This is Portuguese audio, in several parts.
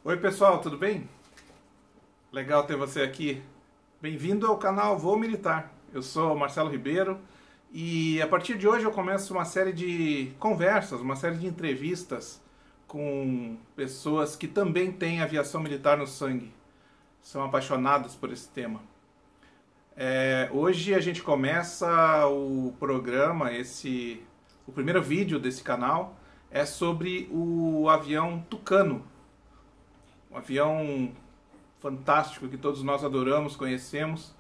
Oi pessoal, tudo bem? Legal ter você aqui. Bem-vindo ao canal Voo Militar. Eu sou Marcelo Ribeiro e a partir de hoje eu começo uma série de conversas, uma série de entrevistas com pessoas que também têm aviação militar no sangue, são apaixonadas por esse tema. Hoje a gente começa o programa, o primeiro vídeo desse canal é sobre o avião Tucano. Um avião fantástico que todos nós adoramos, conhecemos,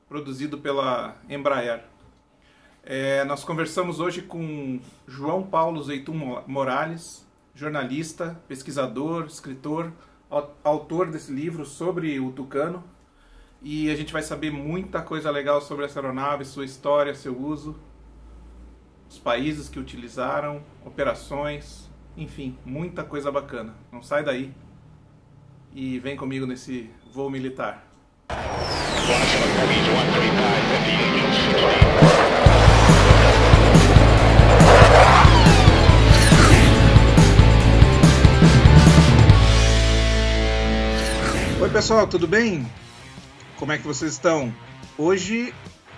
produzido pela Embraer. Nós conversamos hoje com João Paulo Zeitum Morales, jornalista, pesquisador, escritor, autor desse livro sobre o Tucano. E a gente vai saber muita coisa legal sobre essa aeronave, sua história, seu uso, os países que utilizaram, operações, enfim, muita coisa bacana. Não sai daí e vem comigo nesse voo militar. Oi pessoal, tudo bem? Como é que vocês estão? Hoje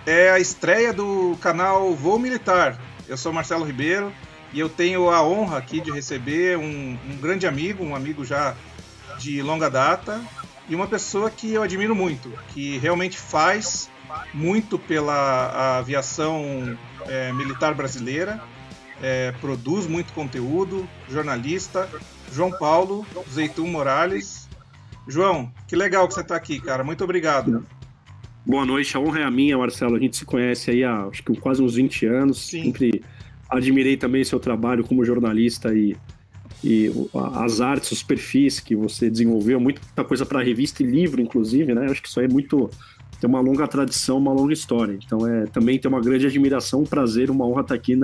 é a estreia do canal Voo Militar. Eu sou Marcelo Ribeiro e eu tenho a honra aqui de receber um grande amigo, um amigo já de longa data e uma pessoa que eu admiro muito, que realmente faz muito pela aviação militar brasileira, produz muito conteúdo, jornalista, João Paulo Zeitum Morales. João, que legal que você está aqui, cara. Muito obrigado. Boa noite, a honra é a minha, Marcelo. A gente se conhece aí há acho que quase uns 20 anos. Sim. Sempre admirei também seu trabalho como jornalista e as artes, os perfis que você desenvolveu, muita coisa para revista e livro, inclusive, né? Eu acho que isso aí tem uma longa tradição, uma longa história. Então, também tem uma grande admiração, um prazer, uma honra estar aqui,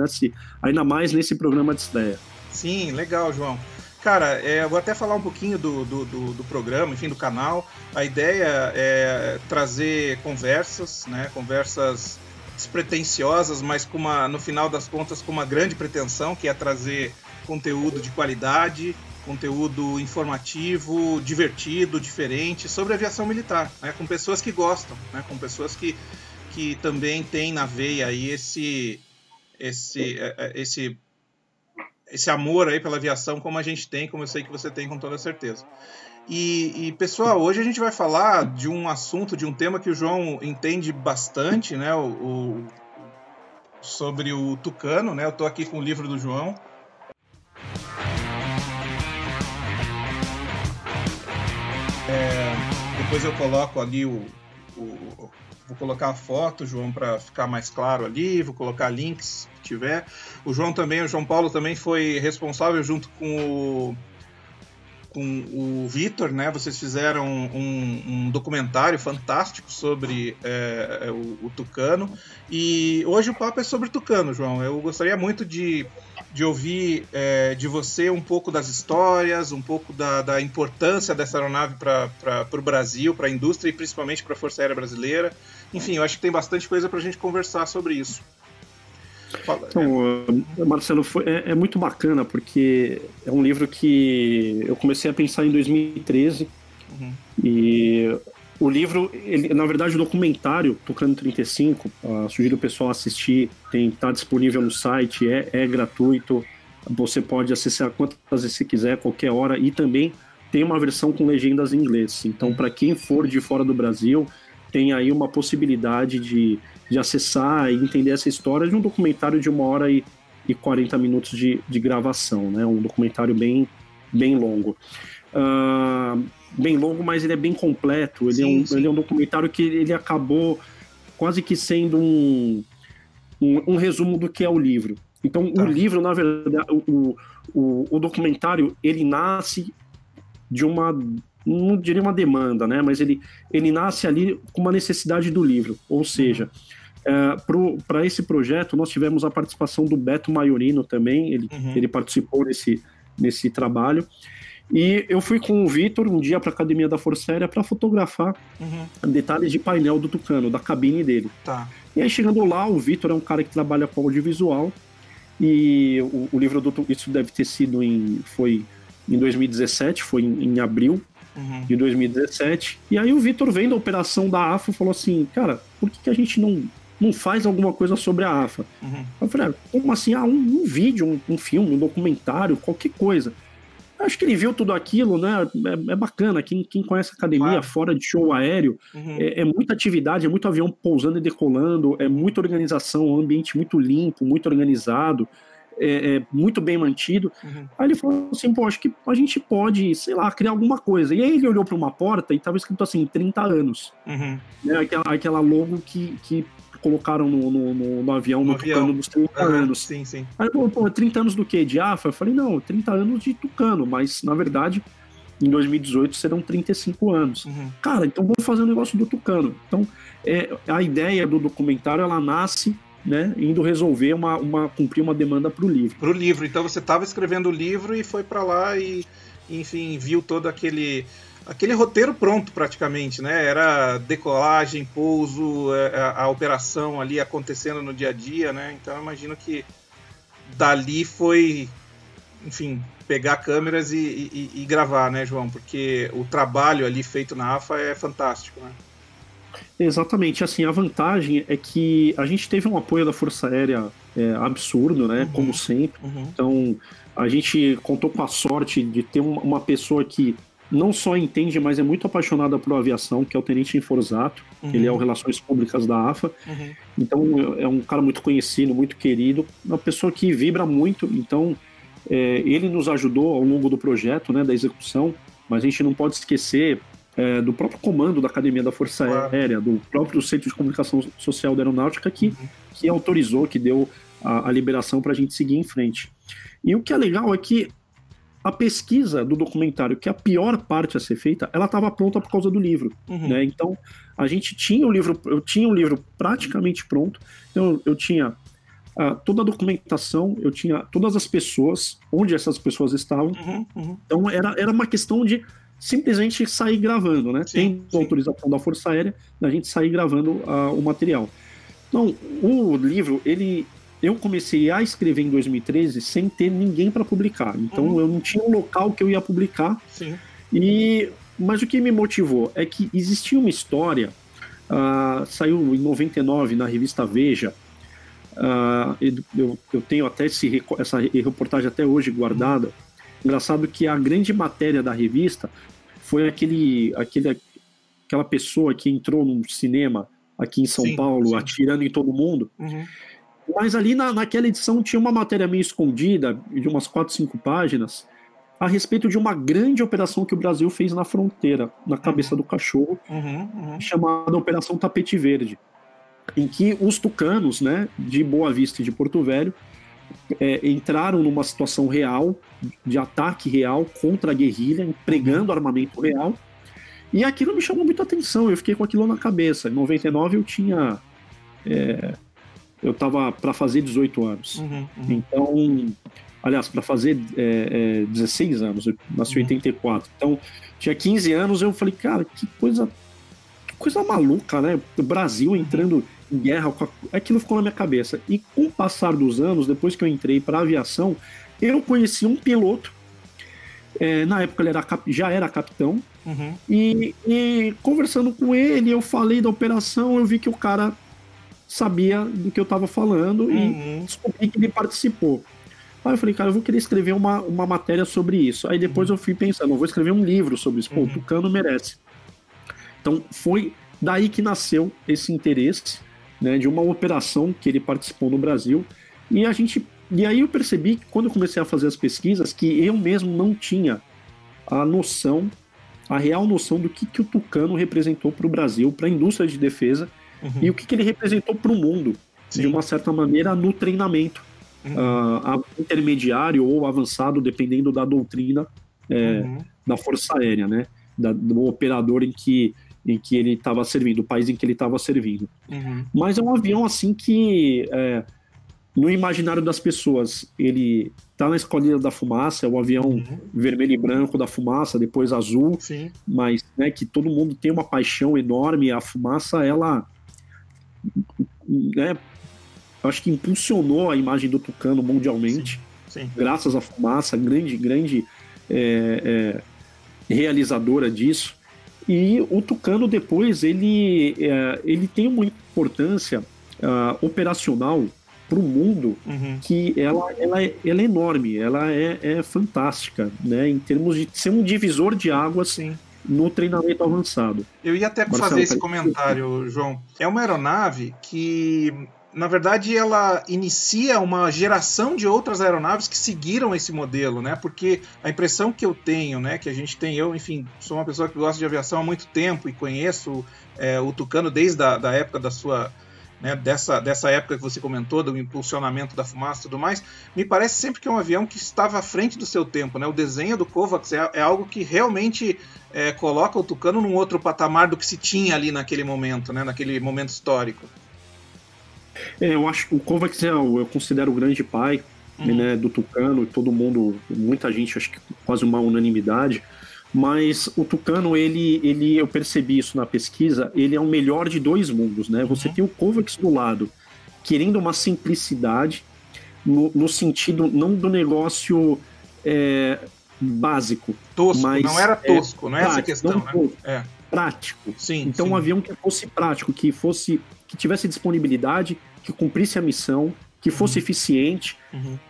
ainda mais nesse programa de estreia. Sim, legal, João. Cara, eu vou até falar um pouquinho do programa, enfim, do canal. A ideia é trazer conversas, né? Conversas despretensiosas, mas no final das contas com uma grande pretensão, que é trazer conteúdo de qualidade, conteúdo informativo, divertido, diferente, sobre aviação militar, né? Com pessoas que gostam, né? Com pessoas que também têm na veia aí esse amor aí pela aviação, como a gente tem, como eu sei que você tem com toda certeza. E pessoal, hoje a gente vai falar de um assunto, de um tema que o João entende bastante, né? Sobre o Tucano, né? Eu estou aqui com o livro do João. Depois eu coloco ali vou colocar a foto, João, para ficar mais claro ali, vou colocar links que tiver. O João Paulo também foi responsável junto com o Vitor, né? Vocês fizeram um documentário fantástico sobre o Tucano. E hoje o papo é sobre Tucano, João. Eu gostaria muito de ouvir de você um pouco das histórias, um pouco da importância dessa aeronave para o Brasil, para a indústria e principalmente para a Força Aérea Brasileira. Enfim, eu acho que tem bastante coisa para a gente conversar sobre isso. Então, Marcelo, é muito bacana, porque é um livro que eu comecei a pensar em 2013. Uhum. E o livro, na verdade, o documentário Tucano 35, sugiro o pessoal assistir, tá disponível no site, é gratuito, você pode acessar quantas vezes você quiser, qualquer hora, e também tem uma versão com legendas em inglês. Então, para quem for de fora do Brasil, tem aí uma possibilidade de acessar e entender essa história de um documentário de 1h e 40 minutos de gravação, né? Um documentário bem longo. Bem longo, mas ele é bem completo. Ele é um documentário que ele acabou quase que sendo um resumo do que é o livro. Então, o livro, na verdade, o documentário, ele nasce de não diria uma demanda, né? Mas ele nasce ali com uma necessidade do livro. Ou seja, para esse projeto, nós tivemos a participação do Beto Maiorino também. Ele participou nesse trabalho. E eu fui com o Vitor um dia para a Academia da Força Aérea para fotografar detalhes de painel do Tucano, da cabine dele. Tá. E aí, chegando lá, o Vitor é um cara que trabalha com audiovisual. E o livro do Tucano, isso deve ter sido foi em 2017, foi em abril de 2017. E aí o Vitor, vendo a operação da AFA, falou assim, cara, por que a gente não faz alguma coisa sobre a AFA? Eu falei, como assim? Um vídeo, um filme, um documentário, qualquer coisa. Acho que ele viu tudo aquilo, né? É bacana. Quem conhece a academia, fora de show aéreo, é muita atividade, é muito avião pousando e decolando, é muita organização, um ambiente muito limpo, muito organizado, muito bem mantido. Aí ele falou assim, pô, acho que a gente pode, sei lá, criar alguma coisa. E aí ele olhou para uma porta e estava escrito assim, 30 anos. Né? Aquela logo que colocaram no avião, no Tucano dos 30 anos. Sim. Aí ele falou, pô, 30 anos do quê? De AFA? Eu falei, não, 30 anos de Tucano, mas na verdade, em 2018 serão 35 anos. Cara, então vamos fazer um negócio do Tucano. Então, a ideia do documentário, ela nasce, né, indo resolver cumprir uma demanda para o livro. Para o livro, então você estava escrevendo o livro e foi para lá e, enfim, viu todo aquele roteiro pronto praticamente, né? Era decolagem, pouso, a operação ali acontecendo no dia a dia, né? Então eu imagino que dali foi, enfim, pegar câmeras e gravar, né, João? Porque o trabalho ali feito na AFA é fantástico, né? Exatamente, assim, a vantagem é que a gente teve um apoio da Força Aérea absurdo, né, como sempre. Então, a gente contou com a sorte de ter uma pessoa que não só entende, mas é muito apaixonada por aviação, que é o Tenente Inforzato. Ele é o Relações Públicas da AFA. Então, é um cara muito conhecido, muito querido, uma pessoa que vibra muito. Então, ele nos ajudou ao longo do projeto, né, da execução, mas a gente não pode esquecer do próprio comando da Academia da Força Aérea, do próprio Centro de Comunicação Social da Aeronáutica, que autorizou, que deu a liberação para a gente seguir em frente. E o que é legal é que a pesquisa do documentário, que é a pior parte a ser feita, ela estava pronta por causa do livro. Né? Então, a gente tinha o livro, eu tinha o livro praticamente pronto, então eu tinha toda a documentação, eu tinha todas as pessoas, onde essas pessoas estavam. Então, era uma questão de simplesmente sair gravando, né? Tem autorização da Força Aérea, da gente sair gravando o material. Então, o livro, eu comecei a escrever em 2013 sem ter ninguém para publicar. Então, eu não tinha um local que eu ia publicar. Mas o que me motivou é que existia uma história, saiu em 99 na revista Veja. Eu tenho até essa reportagem até hoje guardada. Engraçado que a grande matéria da revista foi aquela pessoa que entrou num cinema aqui em São Paulo, atirando em todo mundo. Mas ali naquela edição tinha uma matéria meio escondida, de umas 4, 5 páginas, a respeito de uma grande operação que o Brasil fez na fronteira, na cabeça do cachorro, chamada Operação Tapete Verde, em que os tucanos, né, de Boa Vista e de Porto Velho, entraram numa situação real, de ataque real contra a guerrilha, empregando armamento real, e aquilo me chamou muita atenção, eu fiquei com aquilo na cabeça. Em 99 eu estava para fazer 18 anos, então, aliás, para fazer 16 anos, eu nasci em 84, então tinha 15 anos, eu falei, cara, que coisa maluca, né? O Brasil entrando em guerra, aquilo ficou na minha cabeça. E com o passar dos anos, depois que eu entrei para a aviação, eu conheci um piloto, na época ele já era capitão, e conversando com ele, eu falei da operação, eu vi que o cara sabia do que eu estava falando e descobri que ele participou. Aí eu falei, cara, eu vou querer escrever uma matéria sobre isso. Aí depois eu fui pensando, eu vou escrever um livro sobre isso. Pô, o Tucano merece. Então foi daí que nasceu esse interesse, né, de uma operação que ele participou no Brasil. E aí eu percebi que quando eu comecei a fazer as pesquisas, que eu mesmo não tinha a real noção do que o Tucano representou para o Brasil, para a indústria de defesa, e o que ele representou para o mundo, de uma certa maneira, no treinamento intermediário ou avançado, dependendo da doutrina da Força Aérea, né, do operador em que ele estava servindo, do país em que ele estava servindo. Mas é um avião assim que, no imaginário das pessoas, ele está na Escolinha da Fumaça, é o avião vermelho e branco da fumaça, depois azul, mas, né, que todo mundo tem uma paixão enorme. A fumaça, ela, né, acho que impulsionou a imagem do Tucano mundialmente, graças à fumaça, grande realizadora disso. E o Tucano depois ele tem uma importância operacional para o mundo que ela é enorme, ela é fantástica, né, em termos de ser um divisor de águas. Sim. No treinamento avançado. Eu ia até fazer esse comentário, João. É uma aeronave que, na verdade, ela inicia uma geração de outras aeronaves que seguiram esse modelo, né? Porque a impressão que eu tenho, né, que a gente tem, eu, enfim, sou uma pessoa que gosta de aviação há muito tempo e conheço o Tucano desde a época da sua... Né, dessa época que você comentou, do impulsionamento da fumaça e tudo mais, me parece sempre que é um avião que estava à frente do seu tempo, né? O desenho do Kovacs é algo que realmente coloca o Tucano num outro patamar do que se tinha ali naquele momento, né? Naquele momento histórico. Eu acho que o Kovacs eu considero o grande pai, né, do Tucano, todo mundo, muita gente, acho que quase uma unanimidade. Mas o Tucano, eu percebi isso na pesquisa, ele é o melhor de dois mundos, né? Você tem o Kovacs do lado, querendo uma simplicidade, no sentido não do negócio básico. Tosco, mas não era tosco, não é essa a questão, né? Prático. Sim, então, um avião que fosse prático, que tivesse disponibilidade, que cumprisse a missão, que fosse eficiente.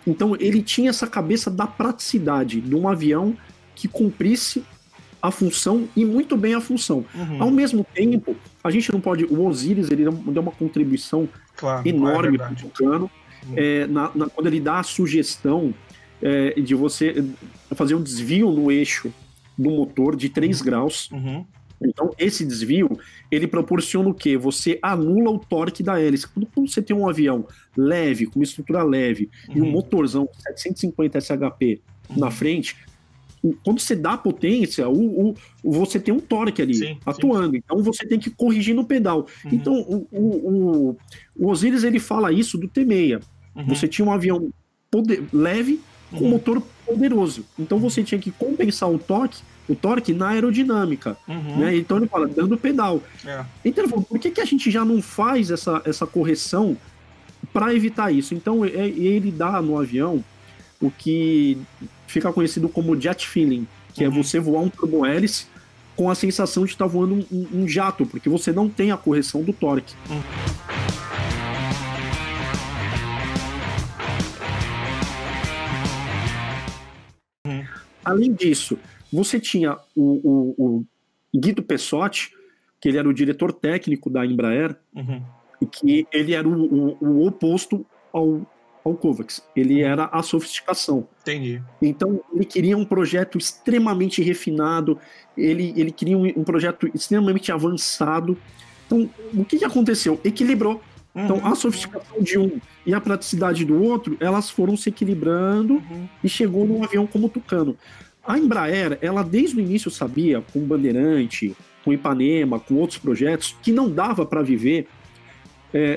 Então, ele tinha essa cabeça da praticidade, de um avião que cumprisse a função e muito bem a função. Ao mesmo tempo, a gente não pode... O Osiris, ele deu uma contribuição enorme para o Tucano, quando ele dá a sugestão de você fazer um desvio no eixo do motor de 3 graus. Então, esse desvio, ele proporciona o quê? Você anula o torque da hélice. Quando você tem um avião leve, com uma estrutura leve, e um motorzão 750 SHP na frente... Quando você dá potência, você tem um torque ali atuando. Sim. Então você tem que corrigir no pedal. Então o Osiris, ele fala isso do T6. Você tinha um avião leve com motor poderoso. Então você tinha que compensar o torque na aerodinâmica. Né? Então ele fala, dando pedal. Então ele falou, por que a gente já não faz essa correção para evitar isso? Então ele dá no avião o que fica conhecido como jet feeling, que é você voar um turbohélice com a sensação de estar voando um jato, porque você não tem a correção do torque. Além disso, você tinha o Guido Pessotti, que ele era o diretor técnico da Embraer, que ele era o oposto ao Kovacs. Ele era a sofisticação. Entendi. Então, ele queria um projeto extremamente refinado, ele queria um projeto extremamente avançado. Então, o que aconteceu? Equilibrou. Então, a sofisticação de um e a praticidade do outro, elas foram se equilibrando e chegou num avião como o Tucano. A Embraer, ela desde o início sabia, com o Bandeirante, com o Ipanema, com outros projetos, que não dava para viver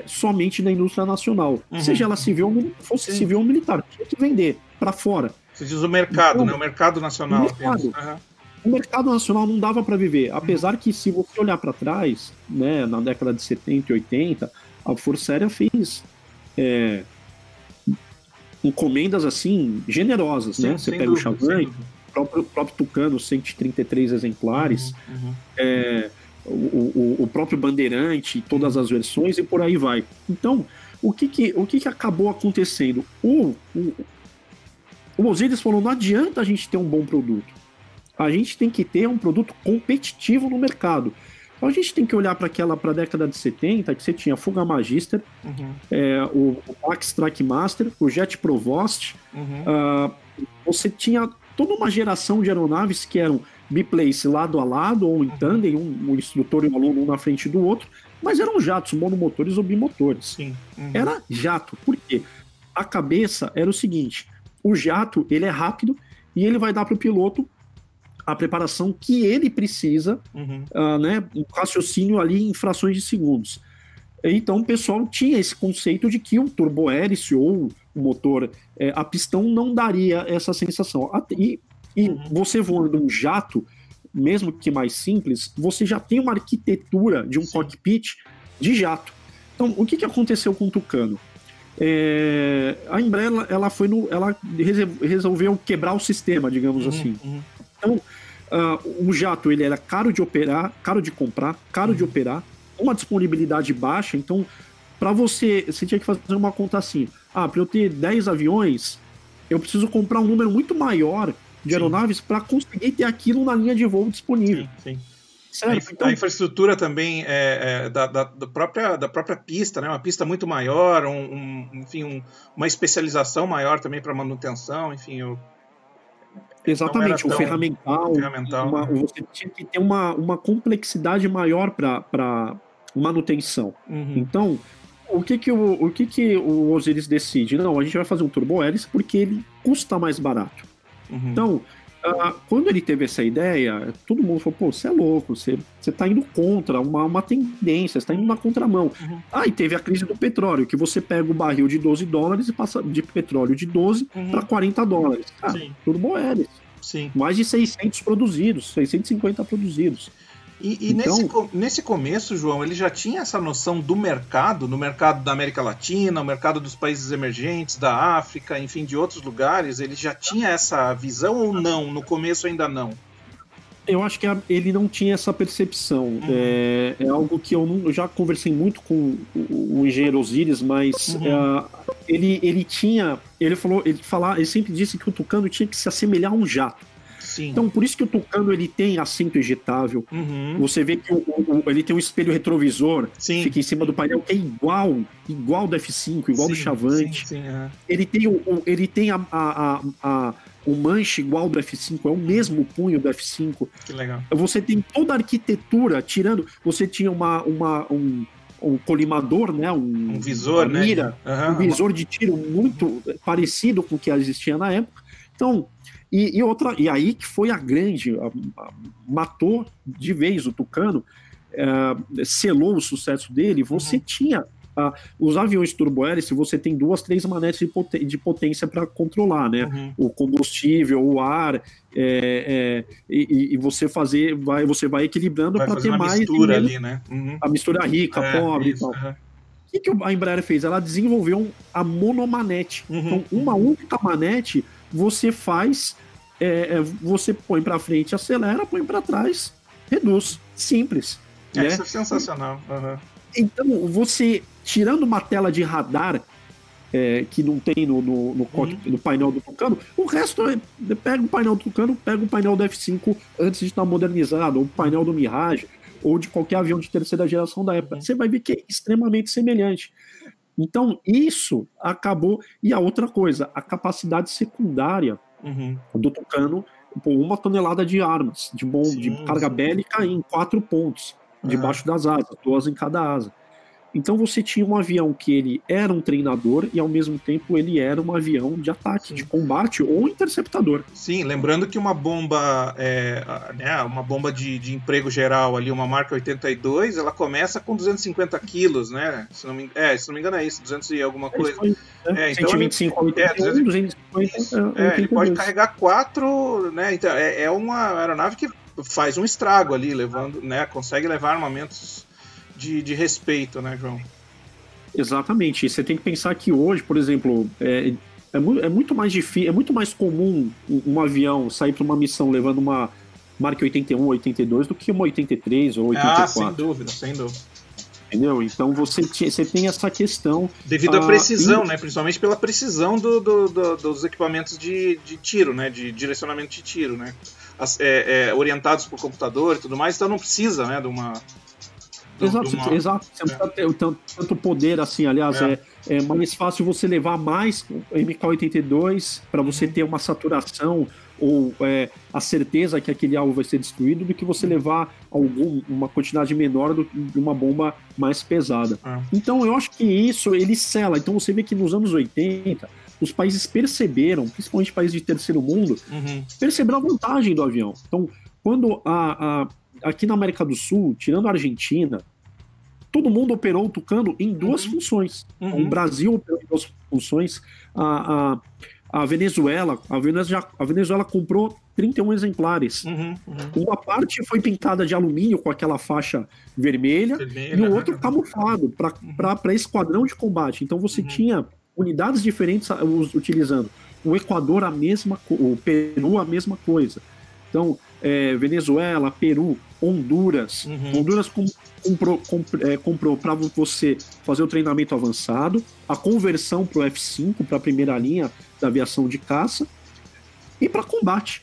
somente na indústria nacional. Seja ela civil ou fosse civil ou militar, tinha que vender para fora. Você diz o mercado, então, né? O mercado nacional. O mercado nacional não dava para viver, apesar que, se você olhar para trás, né, na década de 70 e 80, a Força Aérea fez encomendas assim generosas, né? Você pega o Chavan, o próprio Tucano, 133 exemplares, o próprio Bandeirante, todas as versões e por aí vai. Então, o que acabou acontecendo? O Osiris falou, não adianta a gente ter um bom produto. A gente tem que ter um produto competitivo no mercado. Então a gente tem que olhar para a década de 70, que você tinha a Fuga Magister, o Pax Trackmaster, o Jet Provost, você tinha toda uma geração de aeronaves que eram biplace lado a lado, ou em tandem, um instrutor e um aluno um na frente do outro, mas eram jatos, monomotores ou bimotores. Era jato. Por quê? A cabeça era o seguinte, o jato, ele é rápido e ele vai dar para o piloto a preparação que ele precisa, né, um raciocínio ali em frações de segundos. Então o pessoal tinha esse conceito de que o turbohélice ou o motor a pistão não daria essa sensação. E você voando um jato, mesmo que mais simples, você já tem uma arquitetura de um cockpit de jato. Então, o que aconteceu com o Tucano? a Embraer ela resolveu quebrar o sistema, digamos assim. Então, o jato ele era caro de operar, caro de comprar, caro de operar, uma disponibilidade baixa. Então, para você tinha que fazer uma conta assim: para eu ter 10 aviões, eu preciso comprar um número muito maior de aeronaves para conseguir ter aquilo na linha de voo disponível. Sim. Certo? Então, a infraestrutura também da própria pista, né? Uma pista muito maior, enfim, uma especialização maior também para manutenção, enfim. Exatamente, o ferramental. Você tinha que ter uma complexidade maior para manutenção. Então, o que o Osiris decide? Não, a gente vai fazer um turbo-hélice porque ele custa mais barato. Então, quando ele teve essa ideia, todo mundo falou: pô, você é louco, você está indo contra uma tendência, você está indo na contramão. E teve a crise do petróleo, que você pega o barril de $12 e passa de petróleo de 12 para $40. Turbo-hélice. Mais de 600 produzidos, 650 produzidos. E então, nesse começo, João, ele já tinha essa noção do mercado, no mercado da América Latina, o mercado dos países emergentes, da África, enfim, de outros lugares, ele já tinha essa visão ou não? No começo ainda não? Eu acho que ele não tinha essa percepção. É algo que eu já conversei muito com o engenheiro Osiris, mas ele sempre disse que o Tucano tinha que se assemelhar a um jato. Sim. Então, por isso que o Tucano ele tem assento ejetável. Você vê que ele tem um espelho retrovisor, fica em cima do painel, que é igual do F5, igual do Chavante. Ele tem o manche igual do F5, é o mesmo punho do F5. Que legal. Você tem toda a arquitetura, você tinha um colimador, né? Um visor, mira, né? Um visor de tiro muito parecido com o que existia na época. Então, e aí que foi a grande, matou de vez o Tucano, selou o sucesso dele. Você tinha os aviões turbo-hélice, você tem 2, 3 manetes de potência para controlar, né? O combustível, o ar, e você vai equilibrando para ter mais mistura ali, né? A mistura rica, pobre e tal. O que a Embraer fez? Ela desenvolveu a monomanete. Então, uma única manete você faz, você põe para frente, acelera, põe para trás, reduz. Simples. Né? Isso é sensacional. Então, você, tirando uma tela de radar, que não tem no painel do Tucano, o resto pega o painel do Tucano, pega o painel do F5 antes de estar modernizado, ou o painel do Mirage, ou de qualquer avião de terceira geração da época. Você vai ver que é extremamente semelhante. Então, isso acabou. E a outra coisa, a capacidade secundária do Tucano, 1 tonelada de armas, de carga bélica em 4 pontos, debaixo das asas, 2 em cada asa. Então você tinha um avião que ele era um treinador e ao mesmo tempo ele era um avião de ataque, de combate ou interceptador. Sim, lembrando que uma bomba, uma bomba de emprego geral ali, uma marca 82, ela começa com 250 quilos, né? Se não me engano é isso, 200 e alguma coisa. Então 125 a 81, 250 ele pode carregar 4, né? Então é uma aeronave que faz um estrago ali, levando, né? Consegue levar armamentos de respeito, né, João? Exatamente. Você tem que pensar que hoje, por exemplo, é muito mais difícil, é muito mais comum um avião sair para uma missão levando uma marca 81, 82 do que uma 83 ou 84. Sem dúvida. Entendeu? Então você tem essa questão... Devido à precisão, né? Principalmente pela precisão dos equipamentos de tiro, né? De direcionamento de tiro, né? Orientados por computador e tudo mais, então não precisa, né, de uma... Exato. Você não precisa ter tanto poder assim. Aliás, é mais fácil você levar mais MK-82 para você ter uma saturação ou a certeza que aquele alvo vai ser destruído do que você levar uma quantidade menor de uma bomba mais pesada. Então, eu acho que isso ele sela. Então, você vê que nos anos 80, os países perceberam, principalmente países de terceiro mundo, perceberam a vantagem do avião. Então, quando aqui na América do Sul, tirando a Argentina, todo mundo operou o Tucano em 2 funções. O Brasil operou em 2 funções. A Venezuela comprou 31 exemplares. Uma parte foi pintada de alumínio com aquela faixa vermelha e o outro camuflado para esquadrão de combate. Então você tinha unidades diferentes utilizando. O Equador, o Peru, a mesma coisa. Então, Venezuela, Peru, Honduras. Honduras comprou para você fazer o treinamento avançado, a conversão para o F-5, para a primeira linha da aviação de caça, e para combate.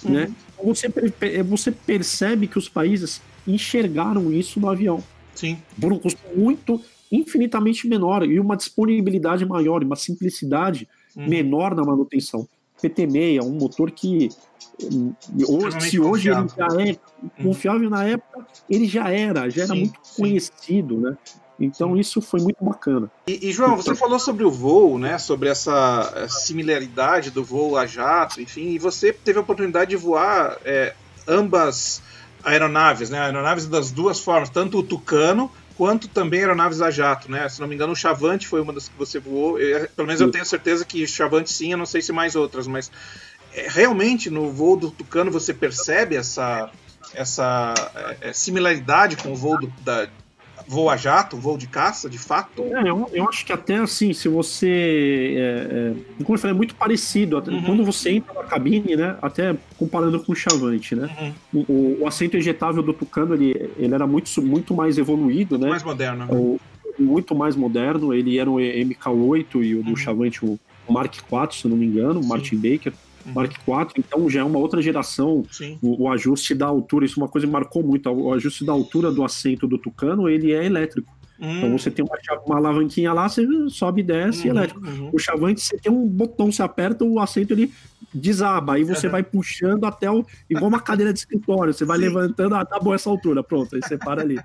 Né? Você percebe que os países enxergaram isso no avião. Sim. Por um custo infinitamente menor e uma disponibilidade maior, uma simplicidade menor na manutenção. PT-6, um motor que se hoje ele já é confiável, na época ele já era muito conhecido, né? Então isso foi muito bacana. E João, você falou sobre o voo, né? Sobre essa similaridade do voo a jato, enfim, e você teve a oportunidade de voar ambas aeronaves, né? Aeronaves das duas formas, tanto o Tucano quanto também aeronaves a jato, né? Se não me engano, o Chavante foi uma das que você voou. Pelo menos eu tenho certeza que Chavante sim, eu não sei se mais outras, mas realmente no voo do Tucano você percebe essa similaridade com o voo voo a jato, voo de caça, de fato? Eu acho que até assim, se você... como eu falei, é muito parecido. Quando você entra na cabine, né? Até comparando com o Chavante, né? O assento ejetável do Tucano, ele era muito mais evoluído, né? Mais moderno. Muito mais moderno. Ele era o MK8 e o do Chavante, o Mark IV, se eu não me engano, o Martin Baker. Mark IV, então já é uma outra geração. O ajuste da altura, isso é uma coisa que marcou muito. O ajuste da altura do assento do Tucano, ele é elétrico. Então você tem uma alavanquinha lá, você sobe e desce, elétrico. O Chavante, você tem um botão, você aperta, o assento ele desaba, aí você vai puxando até igual uma cadeira de escritório, você vai levantando, tá bom essa altura, pronto, aí você para ali.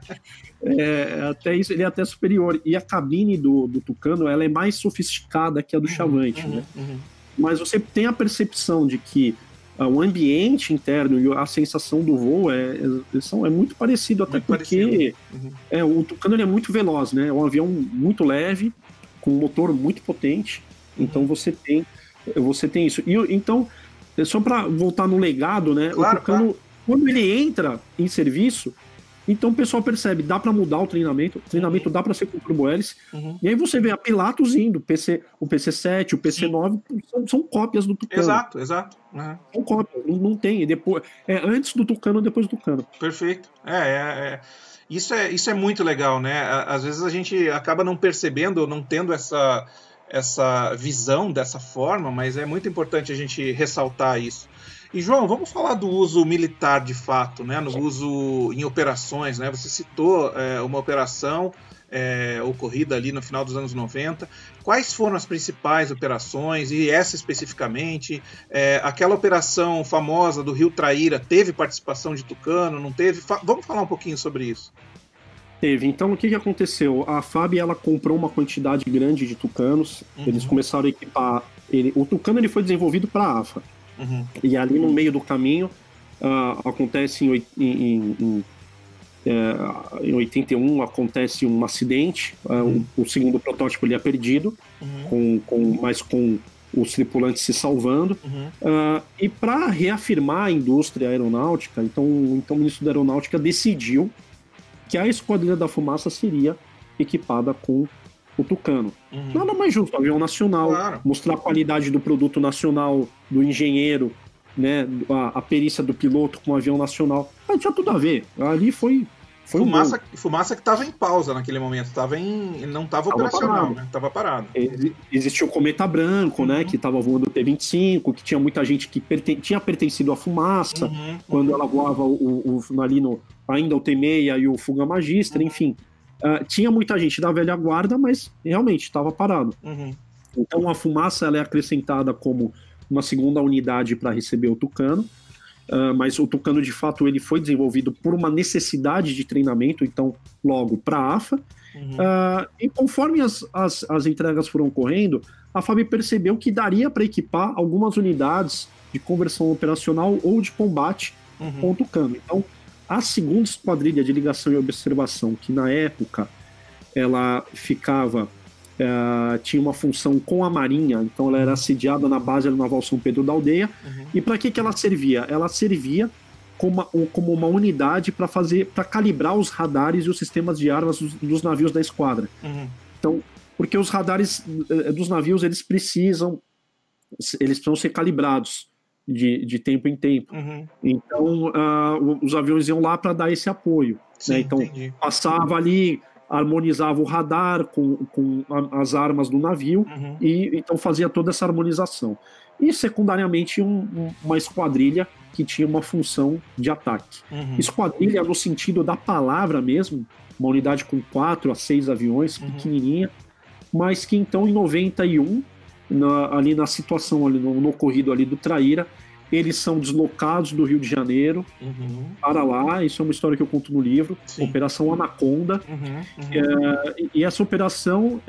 Até isso, ele é até superior. E a cabine do Tucano, ela é mais sofisticada que a do Chavante, né? Mas você tem a percepção de que o ambiente interno e a sensação do voo é muito parecido, até muito porque o Tucano ele é muito veloz, né? É um avião muito leve, com um motor muito potente, então você tem isso. E então, só para voltar no legado, né? Claro, o Tucano, quando ele entra em serviço, então o pessoal percebe, dá para mudar o treinamento dá para ser com turbo-hélice, e aí você vê a Pilatus indo, o PC-7, o PC-9, são cópias do Tucano. Exato. São cópias, não tem, depois, antes do Tucano, depois do Tucano. Perfeito. Isso é muito legal, né? Às vezes a gente acaba não percebendo, não tendo essa visão dessa forma, mas é muito importante a gente ressaltar isso. E, João, vamos falar do uso militar de fato, né? No uso em operações, né? Você citou uma operação ocorrida ali no final dos anos 90. Quais foram as principais operações, e essa especificamente? Aquela operação famosa do Rio Traíra, teve participação de Tucano, não teve? Vamos falar um pouquinho sobre isso. Teve. Então, o que aconteceu? A FAB, ela comprou uma quantidade grande de Tucanos, eles começaram a equipar... O Tucano ele foi desenvolvido para a AFA. E ali no meio do caminho acontece em 81 acontece um acidente, o segundo protótipo ele é perdido, mas com os tripulantes se salvando, e para reafirmar a indústria aeronáutica, então o ministro da Aeronáutica decidiu que a Esquadrilha da Fumaça seria equipada com o Tucano. Nada mais justo, avião nacional, mostrar a qualidade do produto nacional, do engenheiro, a perícia do piloto com o avião nacional. Tinha tudo a ver. Ali foi fumaça que estava em pausa naquele momento, não estava operacional, né? Estava parado. Existia o Cometa Branco, né? Que estava voando o T-25, que tinha muita gente que tinha pertencido à Fumaça, quando ela voava ainda o T-6 e o Fuga Magistra, enfim. Tinha muita gente da velha guarda, mas realmente estava parado. Então a Fumaça ela é acrescentada como uma segunda unidade para receber o Tucano, mas o Tucano de fato ele foi desenvolvido por uma necessidade de treinamento, então logo para a AFA. E conforme as entregas foram ocorrendo, a FAB percebeu que daria para equipar algumas unidades de conversão operacional ou de combate com o Tucano. Então a segunda esquadrilha de ligação e observação, que na época ela tinha uma função com a Marinha, então ela era sediada na base aeronaval São Pedro da Aldeia. E para que ela servia? Ela servia como uma unidade para calibrar os radares e os sistemas de armas dos navios da esquadra. Então, porque os radares dos navios eles precisam ser calibrados de tempo em tempo. Então, os aviões iam lá para dar esse apoio. Sim, né? Então, entendi. passava ali, harmonizava o radar com as armas do navio e então fazia toda essa harmonização. E, secundariamente, uma esquadrilha que tinha uma função de ataque. Esquadrilha no sentido da palavra mesmo, uma unidade com 4 a 6 aviões, pequenininha, mas que então em 91, ali na situação, ali no ocorrido ali do Traíra, eles são deslocados do Rio de Janeiro para lá. Isso é uma história que eu conto no livro. Sim. Operação Anaconda. E essa operação,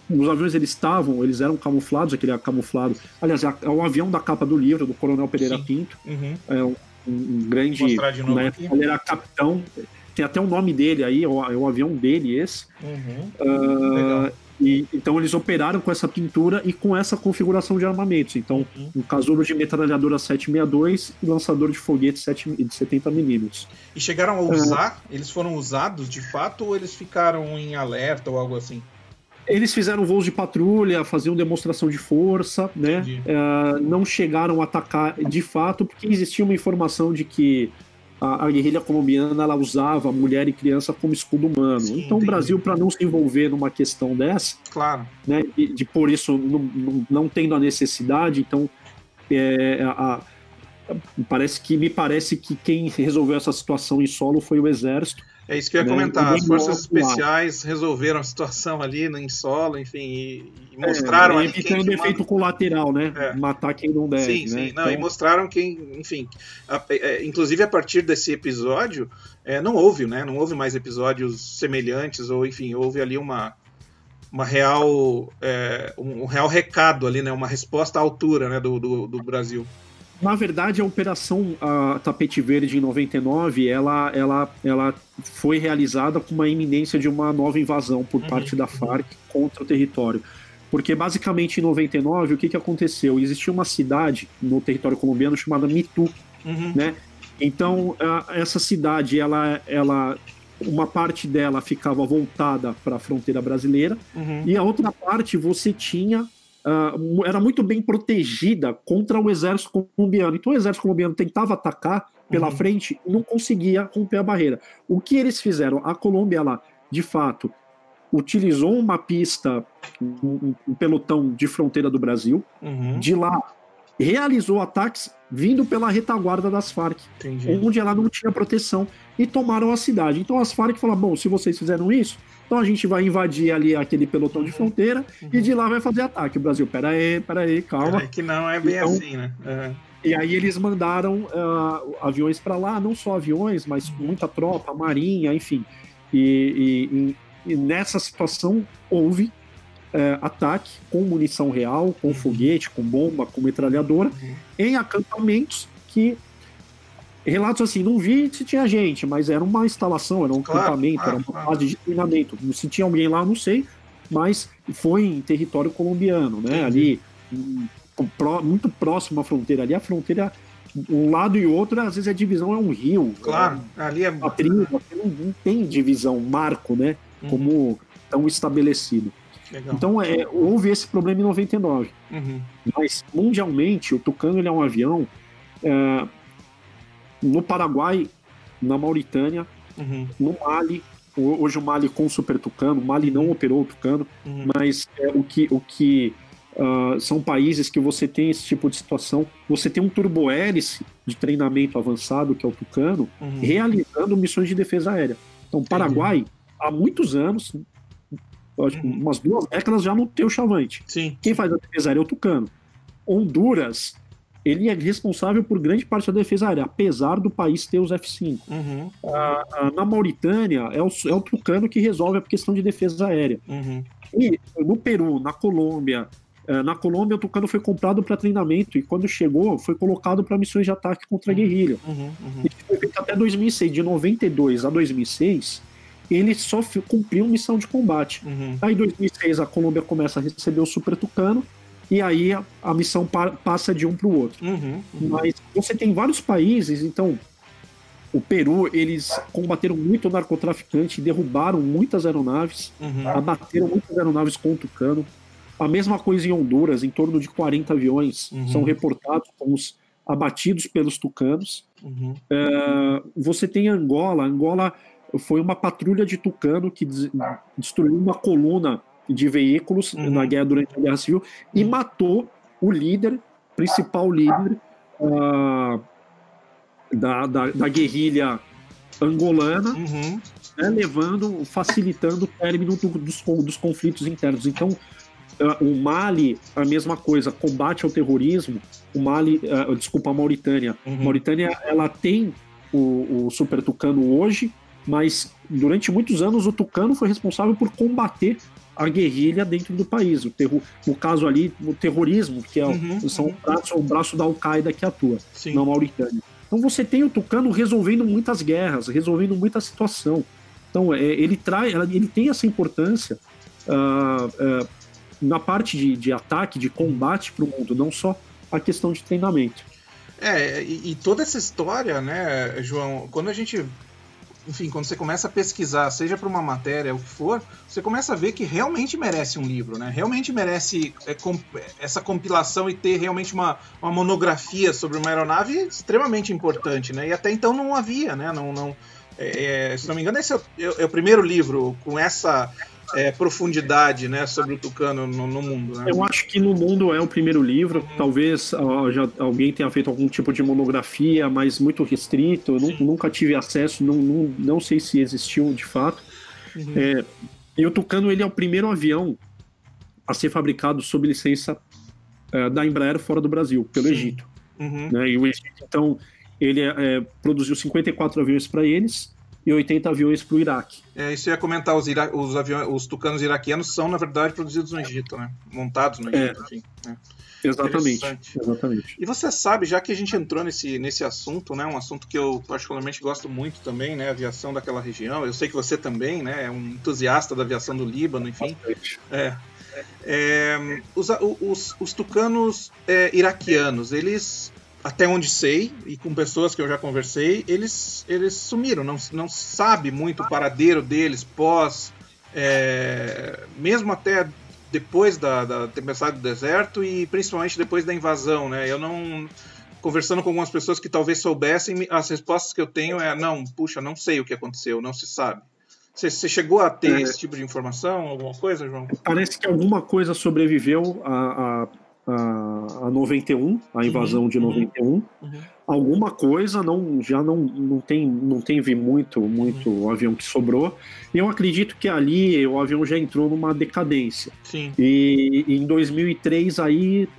os aviões eles eram camuflados, aquele camuflado. Aliás, é o avião da capa do livro, do Coronel Pereira Pinto. É um grande. Vou mostrar de novo aqui. Ele era capitão. Tem até o nome dele aí, é o avião dele, esse. Legal. Então eles operaram com essa pintura e com essa configuração de armamentos. Então, um casulo de metralhadora 762 e lançador de foguete de 70mm. E chegaram a usar? Eles foram usados de fato ou eles ficaram em alerta ou algo assim? Eles fizeram voos de patrulha, faziam demonstração de força, né? Não chegaram a atacar de fato, porque existia uma informação de que a guerrilha colombiana ela usava mulher e criança como escudo humano. Sim, então, o Brasil, para não se envolver numa questão dessa, claro, né, de por isso não tendo a necessidade, então me parece que quem resolveu essa situação em solo foi o Exército. É isso que eu ia comentar. As forças especiais resolveram a situação ali em solo, enfim, e mostraram aí quem tem um efeito colateral, né? Matar quem não deve. Sim, sim. Né? Não, então... E mostraram quem, enfim, inclusive a partir desse episódio, não houve mais episódios semelhantes, ou enfim, houve ali um real recado ali, né? Uma resposta à altura, né, do Brasil. Na verdade, a Operação Tapete Verde em 99, ela foi realizada com uma iminência de uma nova invasão por parte da Farc contra o território. Porque, basicamente, em 99, o que aconteceu? Existia uma cidade no território colombiano chamada Mitu, né? Então, essa cidade, uma parte dela ficava voltada para a fronteira brasileira, e a outra parte você tinha... era muito bem protegida contra o exército colombiano. Então o exército colombiano tentava atacar pela frente e não conseguia romper a barreira. O que eles fizeram? A Colômbia, ela, de fato, utilizou uma pista, um pelotão de fronteira do Brasil, de lá realizou ataques vindo pela retaguarda das Farc, onde ela não tinha proteção, e tomaram a cidade. Então as Farc falaram, bom, se vocês fizeram isso, então a gente vai invadir ali aquele pelotão de fronteira e de lá vai fazer ataque. O Brasil, peraí, calma. Que não é bem então, assim, né? E aí eles mandaram aviões para lá, não só aviões, mas muita tropa, marinha, enfim. E nessa situação houve ataque com munição real, com foguete, com bomba, com metralhadora, em acampamentos que... Relatos assim, não vi se tinha gente, mas era uma instalação, era um acampamento, era uma base de treinamento. Se tinha alguém lá, não sei, mas foi em território colombiano, né? Ali, muito próximo à fronteira. Ali a fronteira, um lado e outro, às vezes a divisão é um rio. Claro, ali é... A tribo, não tem divisão, marco, né? Como tão estabelecido. Legal. Então, houve esse problema em 99. Mas, mundialmente, o Tucano ele é um avião... no Paraguai, na Mauritânia, no Mali, hoje o Mali com o Super Tucano, o Mali não operou o Tucano, mas são países que você tem esse tipo de situação, você tem um turbohélice de treinamento avançado, que é o Tucano, realizando missões de defesa aérea. Então, Paraguai, há muitos anos, acho que umas 2 décadas já não tem o Chavante. Sim. Quem faz a defesa aérea é o Tucano. Honduras, ele é responsável por grande parte da defesa aérea, apesar do país ter os F-5. Na Mauritânia, é o Tucano que resolve a questão de defesa aérea. E no Peru, na Colômbia, o Tucano foi comprado para treinamento e quando chegou, foi colocado para missões de ataque contra a guerrilha. Isso foi feito até 2006. De 92 a 2006, ele só cumpriu missão de combate. Aí, em 2006, a Colômbia começa a receber o Super Tucano, e aí a missão passa de um para o outro. Mas você tem vários países, então o Peru, eles combateram muito o narcotraficante, derrubaram muitas aeronaves, abateram muitas aeronaves com o Tucano. A mesma coisa em Honduras, em torno de 40 aviões são reportados como os abatidos pelos tucanos. Você tem Angola. Angola foi uma patrulha de tucano que destruiu uma coluna de veículos durante a Guerra Civil e matou o líder, principal líder da guerrilha angolana, né, facilitando o término dos conflitos internos. Então, o Mali, a mesma coisa, combate ao terrorismo. O Mali, a Mauritânia. Mauritânia, ela tem o Super Tucano hoje, mas durante muitos anos o Tucano foi responsável por combater a guerrilha dentro do país. No caso ali, o terrorismo, que é o braço da Al-Qaeda que atua na Mauritânia. Então você tem o Tucano resolvendo muitas guerras, resolvendo muita situação. Então ele tem essa importância na parte de ataque, de combate para o mundo, não só a questão de treinamento. E toda essa história, né, João, quando você começa a pesquisar, seja para uma matéria ou o que for, você começa a ver que realmente merece um livro, né? Realmente merece essa compilação e ter realmente uma monografia sobre uma aeronave extremamente importante, né? E até então não havia, né? Se não me engano, esse é o primeiro livro com essa profundidade, né, sobre o Tucano no mundo, né? Eu acho que no mundo é o primeiro livro. Talvez já alguém tenha feito algum tipo de monografia, mas muito restrito. Eu nunca tive acesso, não sei se existiu de fato. E o Tucano, ele é o primeiro avião a ser fabricado sob licença da Embraer fora do Brasil, pelo Egito. Né? E o Egito, então, ele produziu 54 aviões para eles e 80 aviões para o Iraque. Isso eu ia comentar, os Tucanos iraquianos são, na verdade, produzidos no Egito, né? Montados no Egito, enfim. Exatamente. E você sabe, já que a gente entrou nesse assunto, né? Um assunto que eu particularmente gosto muito também, né? A aviação daquela região. Eu sei que você também, né? É um entusiasta da aviação do Líbano, enfim. Os tucanos iraquianos, eles, até onde sei, e com pessoas que eu já conversei, eles sumiram, não sabe muito o paradeiro deles mesmo até depois da tempestade do deserto e principalmente depois da invasão, né? Conversando com algumas pessoas que talvez soubessem, as respostas que eu tenho não sei o que aconteceu, não se sabe. Você chegou a ter esse tipo de informação, alguma coisa, João? Parece que alguma coisa sobreviveu a 91, a invasão de 91. Alguma coisa, não tem muito avião que sobrou. E eu acredito que ali o avião já entrou numa decadência. Sim. E em 2003 aí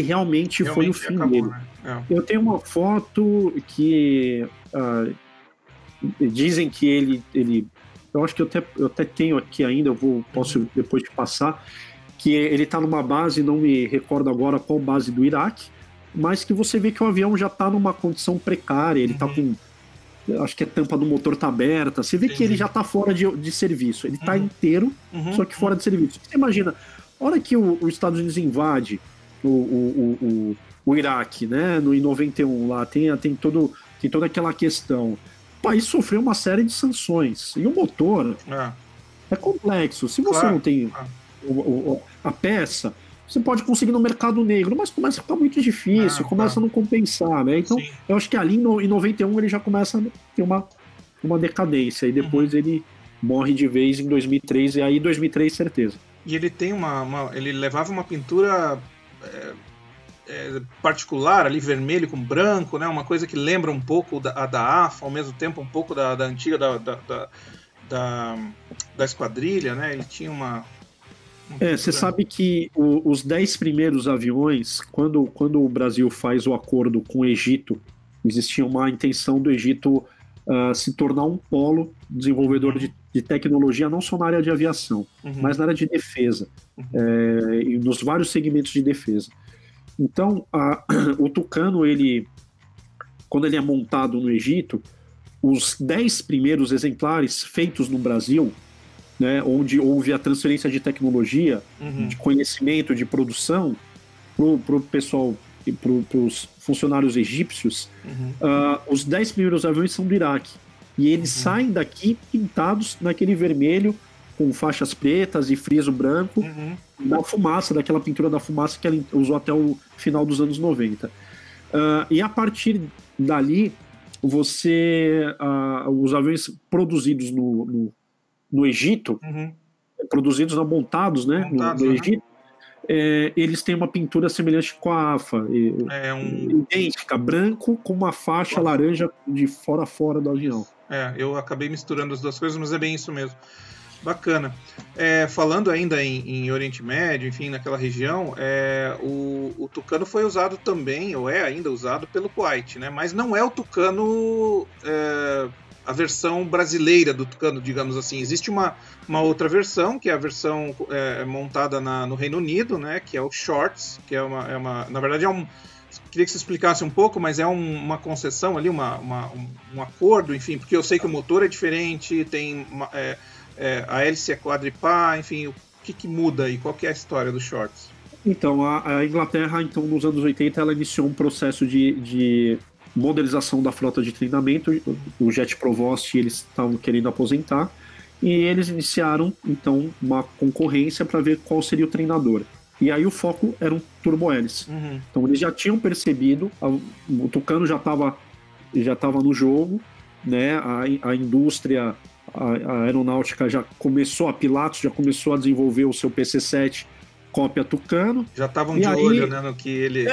realmente foi o fim dele. Né? Eu tenho uma foto que dizem que ele eu acho que eu até tenho aqui ainda, posso depois te passar, que ele está numa base, não me recordo agora qual base do Iraque, mas que você vê que o avião já está numa condição precária, ele está com, acho que a tampa do motor está aberta, você vê que ele já está fora de serviço, ele está inteiro, só que fora de serviço. Você imagina, a hora que os Estados Unidos invade o Iraque, né, em 91 lá, tem toda aquela questão. O país sofreu uma série de sanções, e o motor é complexo, se você não tem a peça, você pode conseguir no mercado negro, mas começa a ficar muito difícil, começa a não compensar, né? Então, eu acho que ali em 91 ele já começa a ter uma decadência, e depois ele morre de vez em 2003, e aí 2003 certeza. E ele tem ele levava uma pintura particular ali, vermelho com branco, né? Uma coisa que lembra um pouco a da AFA, ao mesmo tempo um pouco da antiga da esquadrilha, né? Ele tinha uma você sabe que os 10 primeiros aviões, quando o Brasil faz o acordo com o Egito, existia uma intenção do Egito se tornar um polo desenvolvedor de tecnologia, não só na área de aviação, mas na área de defesa, e nos vários segmentos de defesa. Então, o Tucano, quando ele é montado no Egito, os 10 primeiros exemplares feitos no Brasil, né, onde houve a transferência de tecnologia, de conhecimento, de produção, para o pessoal para os funcionários egípcios, os 10 primeiros aviões são do Iraque. E eles saem daqui pintados naquele vermelho, com faixas pretas e friso branco, da fumaça, daquela pintura da fumaça que ela usou até o final dos anos 90. E a partir dali, os aviões produzidos no Egito, produzidos, não montados, né, no Egito, eles têm uma pintura semelhante com a AFA, idêntica, branco com uma faixa laranja de fora a fora do avião. Eu acabei misturando as duas coisas, mas é bem isso mesmo. Bacana. Falando ainda em Oriente Médio, enfim, naquela região, o Tucano foi usado também, ou é ainda usado pelo Kuwait, né? Mas não é o Tucano, a versão brasileira do Tucano, digamos assim. Existe uma outra versão, que é a versão montada no Reino Unido, né? Que é o Shorts, que na verdade queria que você explicasse um pouco, mas é uma concessão ali, um acordo, enfim, porque eu sei que o motor é diferente, tem a hélice é quadripá, enfim, o que muda e qual que é a história dos Shorts? Então, a Inglaterra, então, nos anos 80, ela iniciou um processo de modernização da frota de treinamento. O Jet Provost, eles estavam querendo aposentar, e eles iniciaram, então, uma concorrência para ver qual seria o treinador. E aí o foco era um turbohélice. Então, eles já tinham percebido, o Tucano já estava no jogo, né? A indústria, a aeronáutica já começou, a Pilatus já começou a desenvolver o seu PC-7 cópia Tucano. Já estavam de olho, né, no que ele...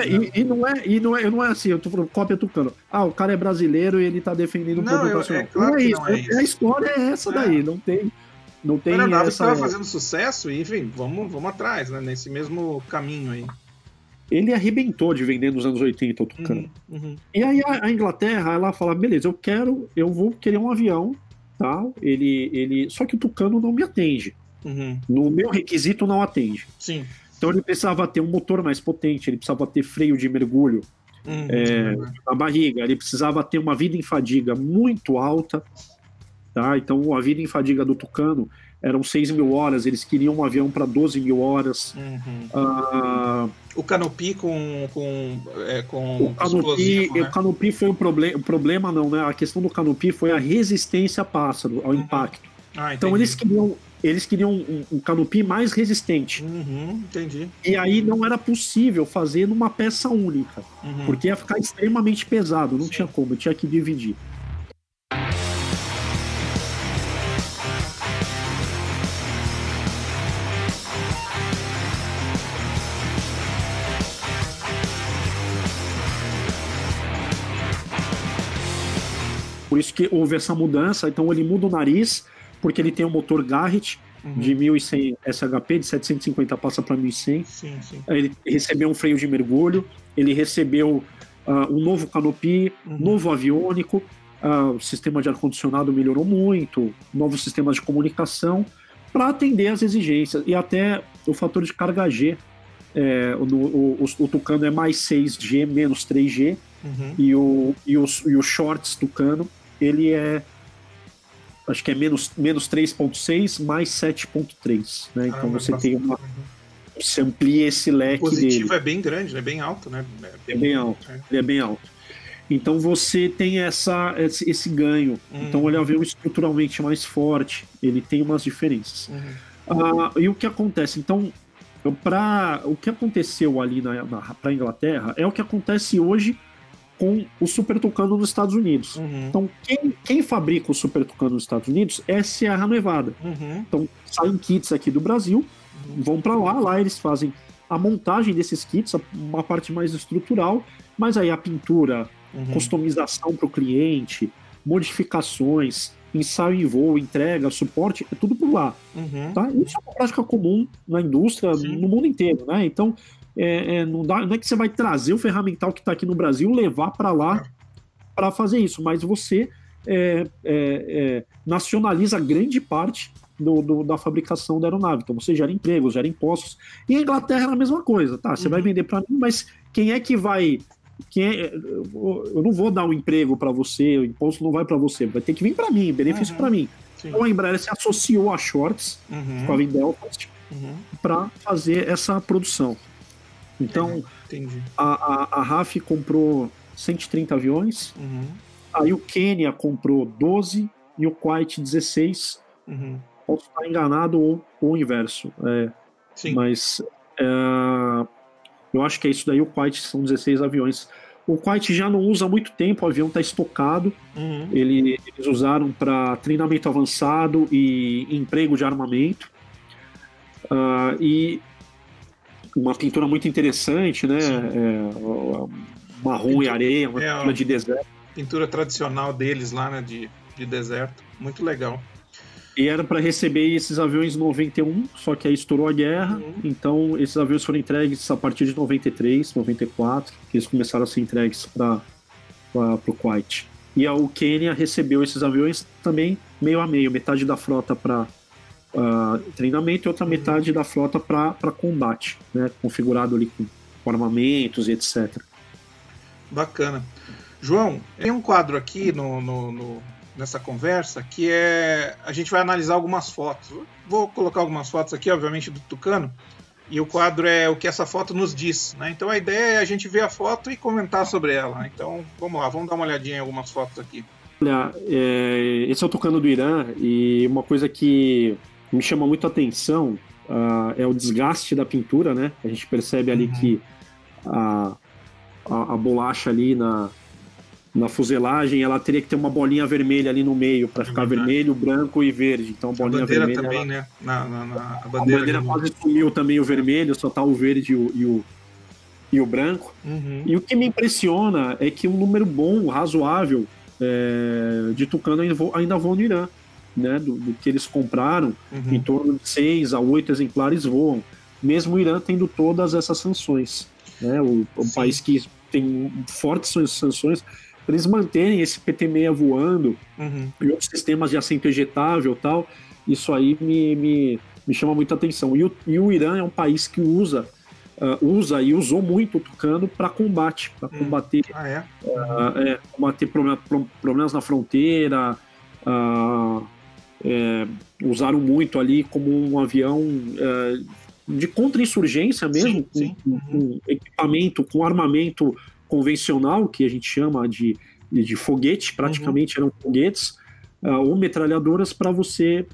não é assim, eu tô falando cópia Tucano. O cara é brasileiro e ele tá defendendo o produto nacional. Claro não é isso. É isso. A história é essa daí, não tem a aeronave estava fazendo sucesso e, enfim, vamos atrás, né, nesse mesmo caminho aí. Ele arrebentou de vender nos anos 80 o Tucano. E aí a Inglaterra, ela fala, beleza, eu vou querer um avião, tá? Só que o Tucano não me atende. No meu requisito não atende. Sim. Então ele precisava ter um motor mais potente, ele precisava ter freio de mergulho na barriga, ele precisava ter uma vida em fadiga muito alta, tá? Então a vida em fadiga do Tucano eram 6.000 horas, eles queriam um avião para 12.000 horas. O canopy com explosivo, né? O canopy foi o problema não, né? A questão do canopy foi a resistência a pássaro, ao impacto. Então eles queriam um canopy mais resistente. Entendi. E aí não era possível fazer numa peça única, porque ia ficar extremamente pesado, não tinha como, tinha que dividir. Por isso que houve essa mudança. Então ele muda o nariz, porque ele tem um motor Garrett de 1.100 SHP, de 750 passa para 1.100. Sim. Ele recebeu um freio de mergulho, ele recebeu um novo canopy, novo aviônico, o sistema de ar-condicionado melhorou muito, novos sistemas de comunicação, para atender às exigências. E até o fator de carga G. O Tucano é mais 6G, menos 3G, e o Shorts Tucano, ele acho que é menos 3.6 mais 7.3, né? Então você tem você amplia esse leque dele. O positivo é bem grande, é bem alto, né? É bem alto, ele é bem alto. Então você tem esse ganho. Então ele é um avião estruturalmente mais forte, ele tem umas diferenças. E o que acontece? Então, o que aconteceu ali para a Inglaterra é o que acontece hoje com o Super Tucano nos Estados Unidos. Então, quem fabrica o Super Tucano nos Estados Unidos é Sierra Nevada. Então, saem kits aqui do Brasil, vão para lá eles fazem a montagem desses kits, uma parte mais estrutural, mas aí a pintura, customização para o cliente, modificações, ensaio em voo, entrega, suporte, é tudo por lá. Tá? Isso é uma prática comum na indústria, no mundo inteiro, né? Então, não é que você vai trazer o ferramental que está aqui no Brasil, levar para lá para fazer isso, mas você nacionaliza grande parte da fabricação da aeronave. Então você gera empregos, gera impostos. E a Inglaterra é a mesma coisa, tá? Você vai vender para mim, mas quem é que vai... eu não vou dar um emprego para você, o imposto não vai para você, vai ter que vir para mim, benefício para mim. Então a Embraer se associou a Shorts, com a Vindelfast, para fazer essa produção. Então, entendi. a RAF comprou 130 aviões, Uhum, aí o Quênia comprou 12 e o Kuwait 16. uhum. Posso estar enganado ou o inverso. Sim. Mas eu acho que é isso daí. O Kuwait são 16 aviões. O Kuwait já não usa há muito tempo, o avião está estocado. Uhum. Eles usaram para treinamento avançado e emprego de armamento. E uma pintura muito interessante, né? Marrom e areia, uma pintura de deserto. Pintura tradicional deles lá, né? De deserto. Muito legal. E era para receber esses aviões em 91, só que aí estourou a guerra, então esses aviões foram entregues a partir de 93, 94, que eles começaram a ser entregues para o Kuwait. E o Quênia recebeu esses aviões também meio a meio, metade da frota para treinamento e outra metade da frota para combate, né, configurado ali com armamentos e etc. Bacana. João, tem um quadro aqui nessa conversa que a gente vai analisar algumas fotos. Vou colocar algumas fotos aqui, obviamente, do Tucano, e o quadro é o que essa foto nos diz, né? Então a ideia é a gente ver a foto e comentar sobre ela, né? Então vamos lá, vamos dar uma olhadinha em algumas fotos aqui. Olha, esse é o Tucano do Irã, e uma coisa que me chama muito a atenção é o desgaste da pintura, né? A gente percebe ali que a bolacha ali na fuselagem, ela teria que ter uma bolinha vermelha ali no meio para ficar vermelho, branco e verde. Então, bolinha bandeira vermelha também, né? A bandeira quase sumiu também o vermelho, só tá o verde e o branco. E o que me impressiona é que um número bom, razoável, de Tucano ainda voam no Irã, né? Do que eles compraram, em torno de 6 a 8 exemplares voam, mesmo o Irã tendo todas essas sanções, né? O país que tem fortes sanções, eles manterem esse PT-6 voando e outros sistemas de assento ejetável e tal, isso aí me chama muita atenção. E o Irã é um país que usa e usou muito o Tucano para combater, combater problemas na fronteira, usaram muito ali como um avião de contra-insurgência mesmo, com equipamento, com armamento convencional, que a gente chama de foguete, praticamente eram foguetes, ou metralhadoras para você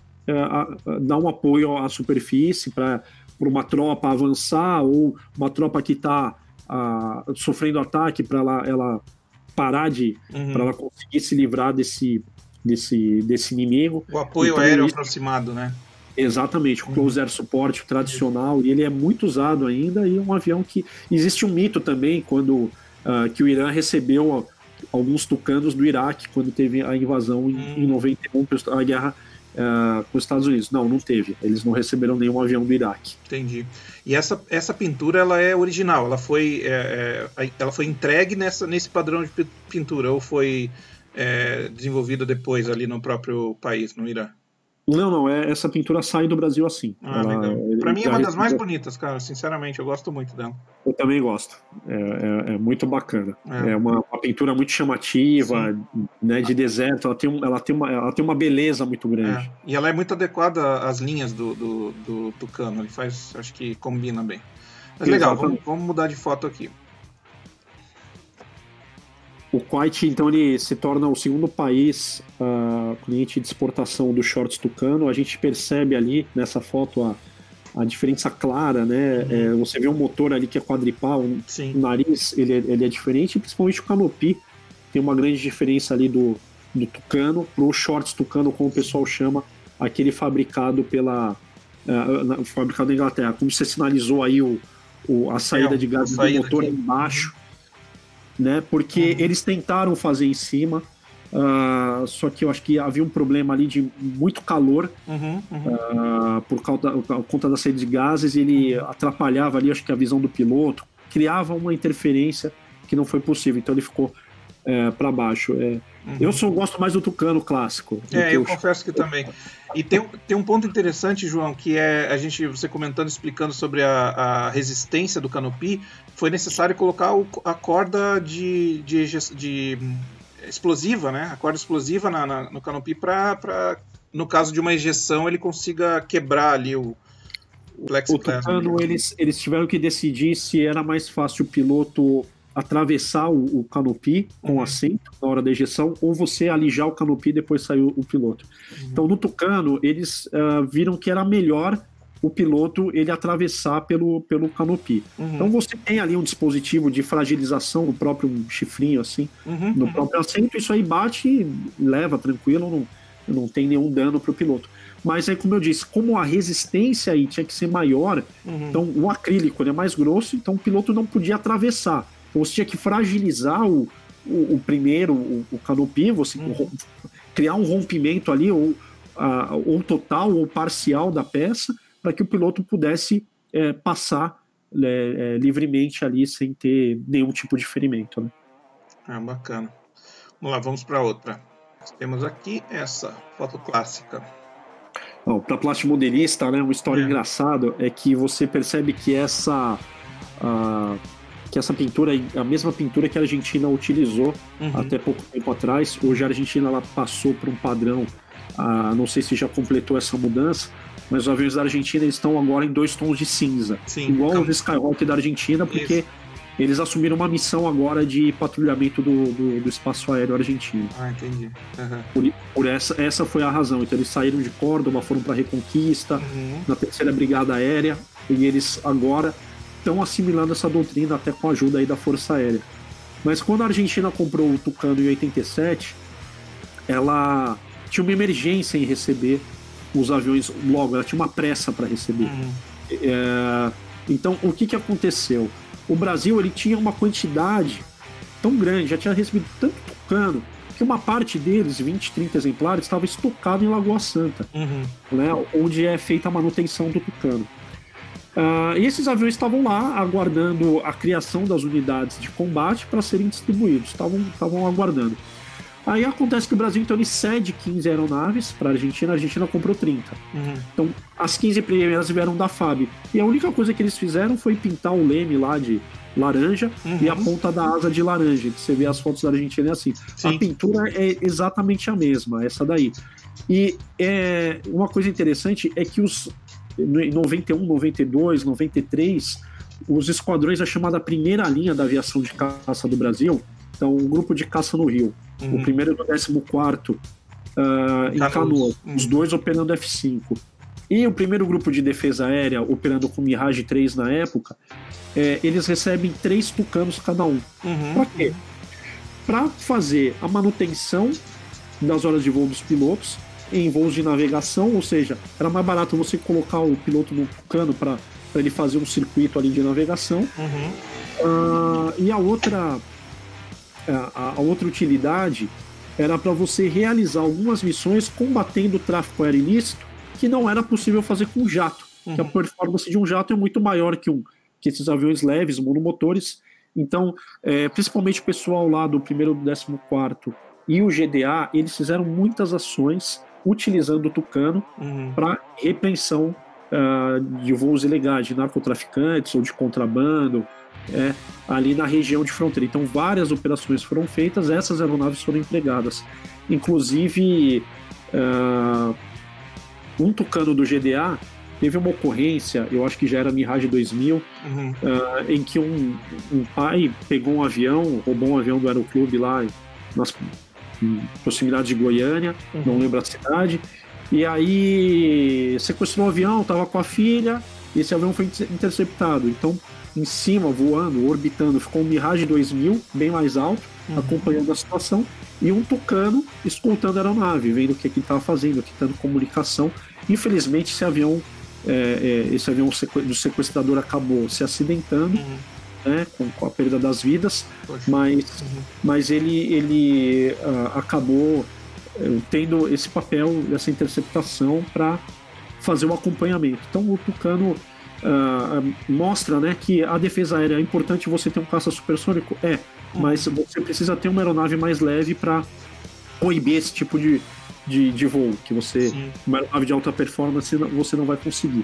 dar um apoio à superfície, para uma tropa avançar, ou uma tropa que está sofrendo ataque, para ela parar para ela conseguir se livrar desse inimigo. O apoio então, aéreo aproximado, né? Exatamente, o Close Air Support tradicional, e ele é muito usado ainda, e é um avião que... Existe um mito também, que o Irã recebeu alguns tucanos do Iraque, quando teve a invasão em 91, a guerra com os Estados Unidos. Não teve, eles não receberam nenhum avião do Iraque. Entendi. E essa pintura, ela é original, ela foi entregue nesse padrão de pintura, ou foi desenvolvida depois ali no próprio país, no Irã? Não, essa pintura sai do Brasil assim. Legal. Pra mim é uma das mais bonitas, cara, sinceramente, eu gosto muito dela. Eu também gosto, é muito bacana. É uma pintura muito chamativa, né, de deserto, ela tem uma beleza muito grande. E ela é muito adequada às linhas do Tucano, ele acho que combina bem. Mas legal, vamos mudar de foto aqui. O Kuwait, então, ele se torna o segundo país cliente de exportação do shorts Tucano. A gente percebe ali nessa foto a diferença clara, né? Você vê um motor ali que é quadripal, o nariz ele é diferente, principalmente o canopy tem uma grande diferença ali do Tucano pro shorts Tucano, como o pessoal chama, aquele fabricado fabricado na Inglaterra. Como você sinalizou aí a saída de gás do motor aqui embaixo. Né, porque eles tentaram fazer em cima, só que eu acho que havia um problema ali de muito calor por conta da saída de gases, ele atrapalhava ali, acho que a visão do piloto, criava uma interferência que não foi possível, então ele ficou para baixo. Eu só gosto mais do Tucano clássico. Eu confesso que também. E tem um ponto interessante, João, que você comentando, explicando sobre a resistência do canopy, foi necessário colocar a corda de explosiva, né? A corda explosiva no canopy para, no caso de uma ejeção, ele consiga quebrar ali o Tucano, eles tiveram que decidir se era mais fácil o piloto atravessar o canopy com assento na hora da ejeção, ou você alijar o canopy e depois sair o piloto. Então, no Tucano, eles viram que era melhor o piloto ele atravessar pelo canopy. Então, você tem ali um dispositivo de fragilização, o próprio chifrinho, assim, no próprio assento, isso aí bate e leva tranquilo, não tem nenhum dano para o piloto. Mas aí, como eu disse, como a resistência aí tinha que ser maior, então o acrílico ele é mais grosso, então o piloto não podia atravessar. Então você tinha que fragilizar o canopy, você criar um rompimento ali, ou total ou parcial da peça, para que o piloto pudesse passar livremente ali, sem ter nenhum tipo de ferimento. Né? Bacana. Vamos lá, vamos para outra. Temos aqui essa foto clássica. Para plastimodelista, né, uma história engraçada é que você percebe que essa pintura é a mesma pintura que a Argentina utilizou até pouco tempo atrás. Hoje a Argentina ela passou por um padrão, não sei se já completou essa mudança, mas os aviões da Argentina eles estão agora em 2 tons de cinza, igual os Skyhawk da Argentina, porque eles assumiram uma missão agora de patrulhamento do espaço aéreo argentino. Entendi. Por essa foi a razão. Então eles saíram de Córdoba, foram para Reconquista, na 3ª Brigada Aérea, e eles agora estão assimilando essa doutrina até com a ajuda aí da Força Aérea. Mas quando a Argentina comprou o Tucano em 87, ela tinha uma emergência em receber os aviões logo, ela tinha uma pressa para receber. Então, o que aconteceu? O Brasil ele tinha uma quantidade tão grande, já tinha recebido tanto Tucano, que uma parte deles, 20, 30 exemplares, estava estocado em Lagoa Santa, né, onde é feita a manutenção do Tucano. E esses aviões estavam lá aguardando a criação das unidades de combate para serem distribuídos, estavam aguardando. Aí acontece que o Brasil então ele cede 15 aeronaves para a Argentina comprou 30. Então as 15 primeiras vieram da FAB, e a única coisa que eles fizeram foi pintar o leme lá de laranja e a ponta da asa de laranja. Você vê as fotos da Argentina é assim. A pintura é exatamente a mesma, essa daí. E uma coisa interessante é que em 91, 92, 93, os esquadrões da chamada primeira linha da aviação de caça do Brasil, então o grupo de caça no Rio, o primeiro do 14º em Canoas, os 2 operando F-5, e o primeiro grupo de defesa aérea operando com Mirage 3 na época, eles recebem 3 Tucanos cada um. Para quê? Para fazer a manutenção das horas de voo dos pilotos em voos de navegação, ou seja, era mais barato você colocar o piloto no Tucano para ele fazer um circuito ali de navegação. E a outra utilidade era para você realizar algumas missões combatendo o tráfico aéreo ilícito, que não era possível fazer com jato, que a performance de um jato é muito maior que esses aviões leves, monomotores. Então, principalmente o pessoal lá do 1º do 14º e o GDA, eles fizeram muitas ações utilizando o Tucano para repreensão de voos ilegais, de narcotraficantes ou de contrabando, ali na região de fronteira. Então várias operações foram feitas, essas aeronaves foram empregadas. Inclusive, um Tucano do GDA teve uma ocorrência, eu acho que já era Mirage 2000, em que um pai pegou um avião, roubou um avião do aeroclube lá nas proximidades de Goiânia, não lembro a cidade, e aí sequestrou o avião, estava com a filha, e esse avião foi interceptado. Então, em cima, voando, orbitando, ficou um Mirage 2000, bem mais alto, acompanhando a situação, e um Tucano escoltando a aeronave, vendo o que ele estava fazendo, tentando comunicação. Infelizmente, esse avião do sequestrador acabou se acidentando, né, com a perda das vidas, mas ele acabou tendo esse papel, essa interceptação para fazer o acompanhamento. Então o Tucano mostra, né, que a defesa aérea é importante você ter um caça supersônico, mas você precisa ter uma aeronave mais leve para coibir esse tipo de voo, que uma aeronave de alta performance você não vai conseguir.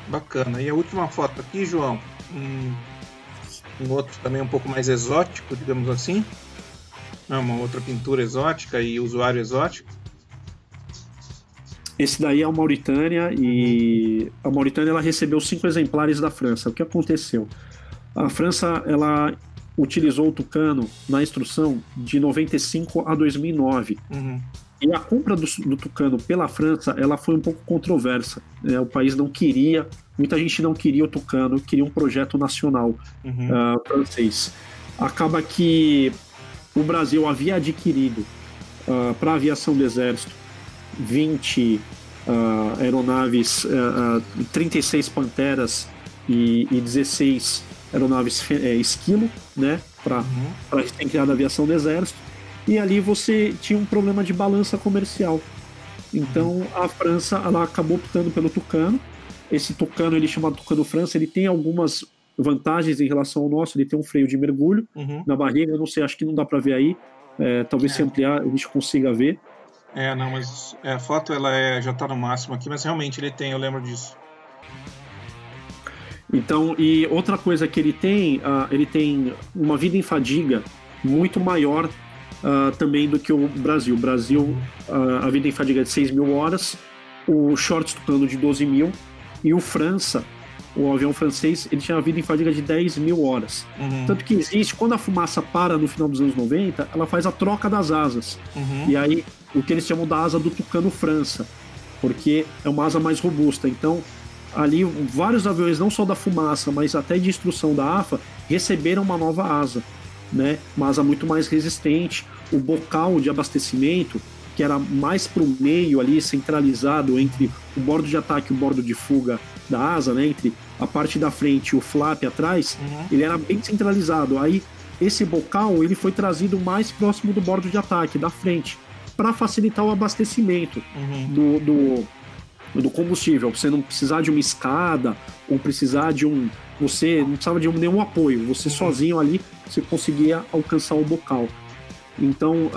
Bacana. E a última foto aqui, João, um outro também um pouco mais exótico, digamos assim, uma outra pintura exótica e usuário exótico. Esse daí é a Mauritânia, e a Mauritânia ela recebeu 5 exemplares da França. O que aconteceu? A França ela utilizou o tucano na instrução de 95 a 2009. E a compra do tucano pela França, ela foi um pouco controversa. O país não queria, muita gente não queria o tucano, queria um projeto nacional francês. Acaba que o Brasil havia adquirido para a aviação do Exército 20 aeronaves, 36 Panteras e 16 aeronaves Esquilo, né, para recém-criada aviação do Exército. E ali você tinha um problema de balança comercial. Então a França ela acabou optando pelo tucano. Esse tucano, ele é chamado Tucano França, ele tem algumas vantagens em relação ao nosso. Ele tem um freio de mergulho na barriga, eu não sei, acho que não dá para ver aí. Talvez se ampliar a gente consiga ver. Não, mas a foto já está no máximo aqui, mas realmente ele tem, eu lembro disso. Então, e outra coisa que ele tem uma vida em fadiga muito maior também do que o Brasil. O Brasil, a vida em fadiga é de 6.000 horas, o Shorts Tucano de 12.000, e o França, o avião francês, ele tinha a vida em fadiga de 10.000 horas. Tanto que existe, quando a fumaça para no final dos anos 90, ela faz a troca das asas. E aí, o que eles chamam da asa do Tucano França, porque é uma asa mais robusta. Então, ali, vários aviões, não só da fumaça, mas até de instrução da AFA, receberam uma nova asa, né? Uma asa muito mais resistente. O bocal de abastecimento, que era mais para o meio ali, centralizado entre o bordo de ataque e o bordo de fuga da asa, né? Entre a parte da frente e o flap atrás, ele era bem centralizado. Aí, esse bocal, ele foi trazido mais próximo do bordo de ataque, da frente, para facilitar o abastecimento do combustível, você não precisar de uma escada ou precisar de você não precisava de nenhum apoio, você sozinho ali você conseguia alcançar o bocal. Então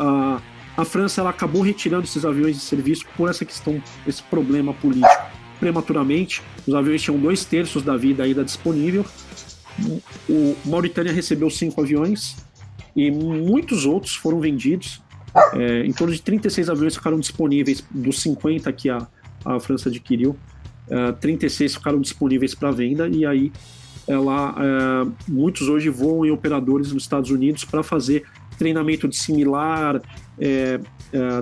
a França ela acabou retirando esses aviões de serviço por essa questão, esse problema político. Prematuramente, os aviões tinham 2/3 da vida ainda disponível. O Mauritânia recebeu 5 aviões e muitos outros foram vendidos. Em torno de 36 aviões ficaram disponíveis dos 50 que a França adquiriu. 36 ficaram disponíveis para venda, e aí muitos hoje voam em operadores nos Estados Unidos para fazer treinamento de similar,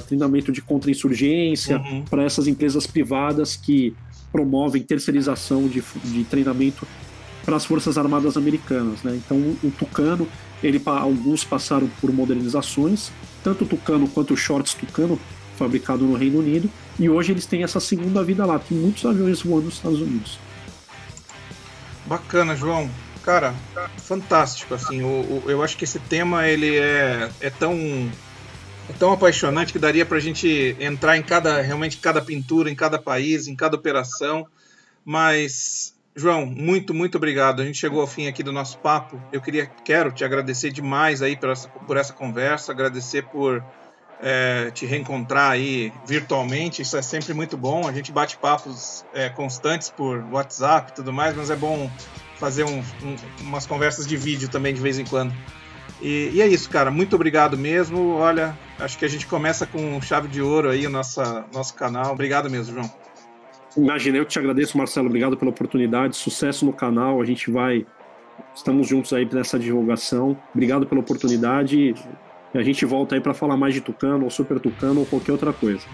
treinamento de contra-insurgência para essas empresas privadas que promovem terceirização de treinamento para as Forças Armadas Americanas, né? Então o Tucano, alguns passaram por modernizações, tanto o Tucano quanto o Shorts Tucano, fabricado no Reino Unido, e hoje eles têm essa segunda vida lá. Tem muitos aviões voando nos Estados Unidos. Bacana, João. Cara, fantástico, assim, eu acho que esse tema ele é tão apaixonante que daria pra gente entrar em realmente cada pintura, em cada país, em cada operação, mas, João, muito, muito obrigado. A gente chegou ao fim aqui do nosso papo. Quero te agradecer demais aí por essa conversa, agradecer por te reencontrar aí virtualmente. Isso é sempre muito bom. A gente bate papos constantes por WhatsApp e tudo mais, mas é bom fazer umas conversas de vídeo também de vez em quando. E é isso, cara. Muito obrigado mesmo. Olha, acho que a gente começa com chave de ouro aí o nosso canal. Obrigado mesmo, João. Imagina, eu que te agradeço, Marcelo. Obrigado pela oportunidade. Sucesso no canal. Estamos juntos aí nessa divulgação. Obrigado pela oportunidade. E a gente volta aí para falar mais de Tucano, ou Super Tucano, ou qualquer outra coisa.